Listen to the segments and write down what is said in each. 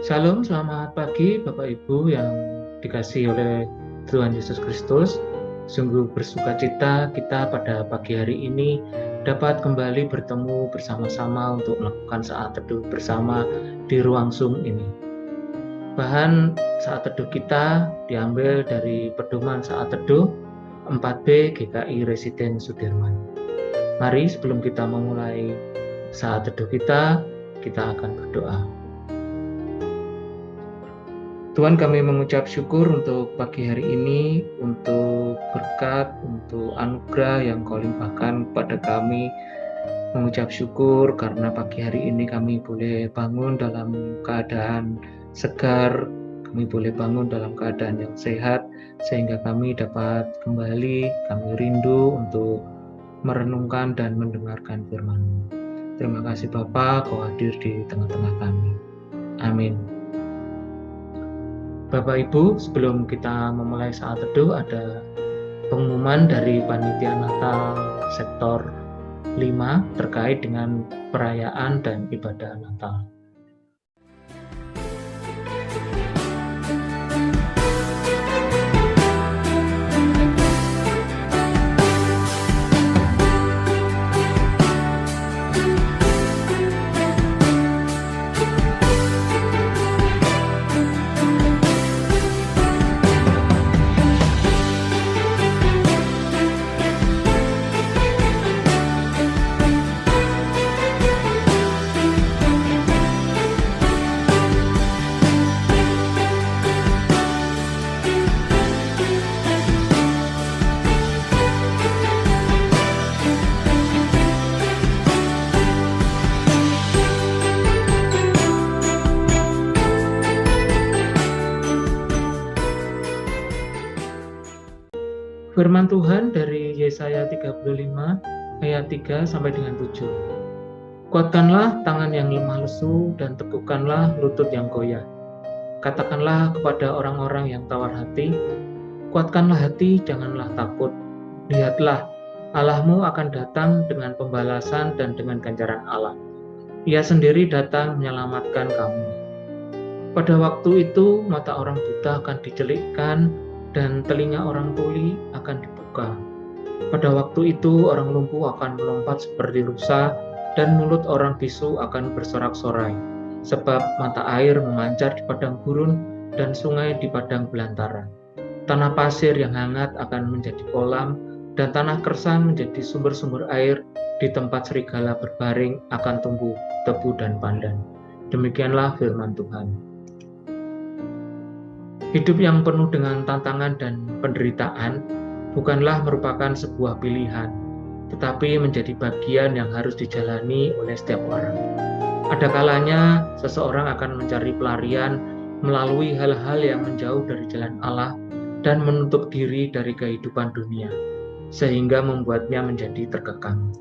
Shalom, selamat pagi Bapak Ibu yang dikasihi oleh Tuhan Yesus Kristus. Sungguh bersuka cita kita pada pagi hari ini dapat kembali bertemu bersama-sama untuk melakukan saat teduh bersama di ruang Zoom ini. Bahan saat teduh kita diambil dari pedoman saat teduh 4B GKI Residen Sudirman. Mari sebelum kita memulai saat teduh kita akan berdoa. Tuhan, kami mengucap syukur untuk pagi hari ini, untuk berkat, untuk anugerah yang Kau limpahkan kepada kami. Mengucap syukur karena pagi hari ini kami boleh bangun dalam keadaan segar, kami boleh bangun dalam keadaan yang sehat, sehingga kami dapat kembali, kami rindu untuk merenungkan dan mendengarkan firman-Mu. Terima kasih Bapa, Kau hadir di tengah-tengah kami. Amin. Bapak Ibu, sebelum kita memulai saat teduh, ada pengumuman dari Panitia Natal Sektor 5 terkait dengan perayaan dan ibadah Natal. Firman Tuhan dari Yesaya 35 ayat 3 sampai dengan 7. Kuatkanlah tangan yang lemah lesu dan teguhkanlah lutut yang goyah. Katakanlah kepada orang-orang yang tawar hati, kuatkanlah hati, janganlah takut. Lihatlah, Allahmu akan datang dengan pembalasan dan dengan ganjaran Allah. Ia sendiri datang menyelamatkan kamu. Pada waktu itu, mata orang buta akan dicelikkan dan telinga orang tuli akan dibuka. Pada waktu itu orang lumpuh akan melompat seperti rusa dan mulut orang bisu akan bersorak-sorai, sebab mata air memancar di padang gurun dan sungai di padang belantara. Tanah pasir yang hangat akan menjadi kolam dan tanah kersang menjadi sumber-sumber air. Di tempat serigala berbaring akan tumbuh tebu dan pandan. Demikianlah firman Tuhan. Hidup yang penuh dengan tantangan dan penderitaan bukanlah merupakan sebuah pilihan, tetapi menjadi bagian yang harus dijalani oleh setiap orang. Ada kalanya seseorang akan mencari pelarian melalui hal-hal yang menjauh dari jalan Allah dan menutup diri dari kehidupan dunia, sehingga membuatnya menjadi terkekang.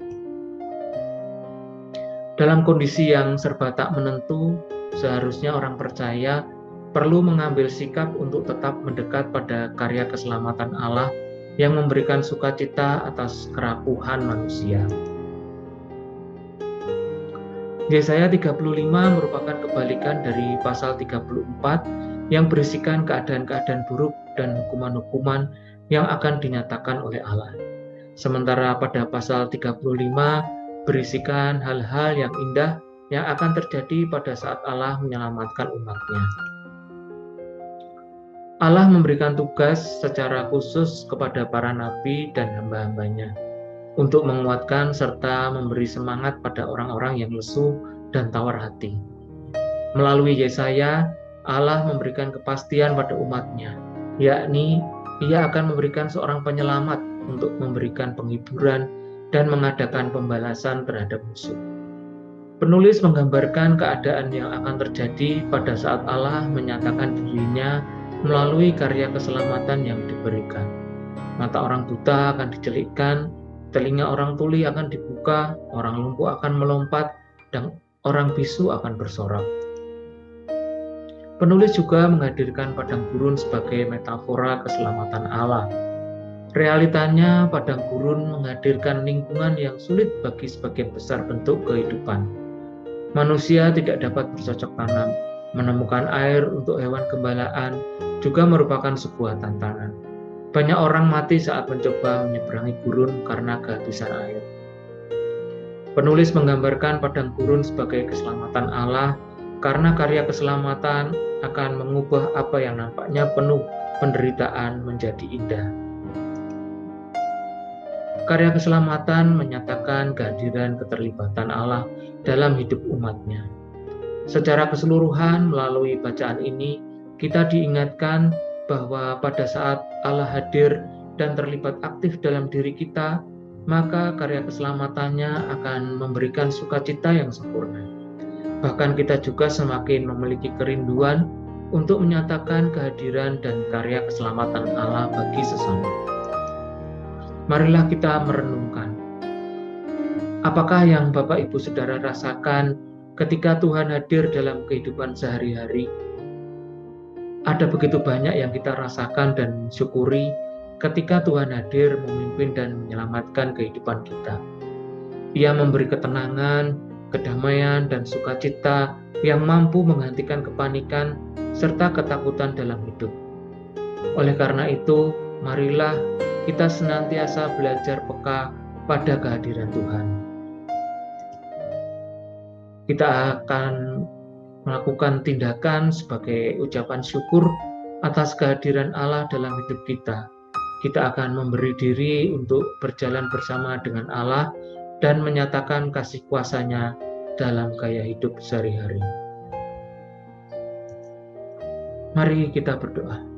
Dalam kondisi yang serba tak menentu, seharusnya orang percaya perlu mengambil sikap untuk tetap mendekat pada karya keselamatan Allah yang memberikan sukacita atas kerapuhan manusia. Yesaya 35 merupakan kebalikan dari pasal 34 yang berisikan keadaan-keadaan buruk dan hukuman-hukuman yang akan dinyatakan oleh Allah. Sementara pada pasal 35 berisikan hal-hal yang indah yang akan terjadi pada saat Allah menyelamatkan umat-Nya. Allah memberikan tugas secara khusus kepada para nabi dan hamba-hambanya untuk menguatkan serta memberi semangat pada orang-orang yang lesu dan tawar hati. Melalui Yesaya, Allah memberikan kepastian pada umat-Nya, yakni Ia akan memberikan seorang penyelamat untuk memberikan penghiburan dan mengadakan pembalasan terhadap musuh. Penulis menggambarkan keadaan yang akan terjadi pada saat Allah menyatakan diri-Nya melalui karya keselamatan yang diberikan. Mata orang buta akan dicelikkan, telinga orang tuli akan dibuka, orang lumpuh akan melompat, dan orang bisu akan bersorak. Penulis juga menghadirkan padang gurun sebagai metafora keselamatan Allah. Realitanya, padang gurun menghadirkan lingkungan yang sulit bagi sebagian besar bentuk kehidupan. Manusia tidak dapat bercocok tanam, Menemukan air untuk hewan gembalaan juga merupakan sebuah tantangan. Banyak orang mati saat mencoba menyeberangi gurun karena kehabisan air. Penulis menggambarkan padang gurun sebagai keselamatan Allah karena karya keselamatan akan mengubah apa yang nampaknya penuh penderitaan menjadi indah. Karya keselamatan menyatakan kehadiran keterlibatan Allah dalam hidup umatnya. Secara keseluruhan melalui bacaan ini, kita diingatkan bahwa pada saat Allah hadir dan terlibat aktif dalam diri kita, maka karya keselamatannya akan memberikan sukacita yang sempurna. Bahkan kita juga semakin memiliki kerinduan untuk menyatakan kehadiran dan karya keselamatan Allah bagi sesama. Marilah kita merenungkan, apakah yang Bapak Ibu Saudara rasakan ketika Tuhan hadir dalam kehidupan sehari-hari? Ada begitu banyak yang kita rasakan dan syukuri ketika Tuhan hadir memimpin dan menyelamatkan kehidupan kita. Ia memberi ketenangan, kedamaian, dan sukacita yang mampu menghentikan kepanikan serta ketakutan dalam hidup. Oleh karena itu, marilah kita senantiasa belajar peka pada kehadiran Tuhan. Kita akan melakukan tindakan sebagai ucapan syukur atas kehadiran Allah dalam hidup kita. Kita akan memberi diri untuk berjalan bersama dengan Allah dan menyatakan kasih kuasa-Nya dalam gaya hidup sehari-hari. Mari kita berdoa.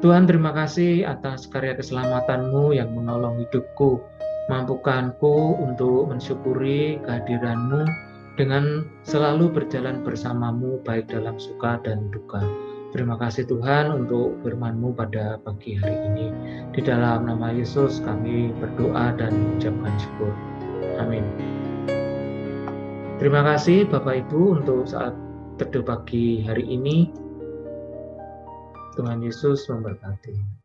Tuhan, terima kasih atas karya keselamatan-Mu yang menolong hidupku. Mampukanku untuk mensyukuri kehadiran-Mu dengan selalu berjalan bersama-Mu baik dalam suka dan duka. Terima kasih Tuhan untuk firman-Mu pada pagi hari ini. Di dalam nama Yesus kami berdoa dan mengucapkan syukur. Amin. Terima kasih Bapak Ibu untuk saat teduh pagi hari ini. Tuhan Yesus memberkati.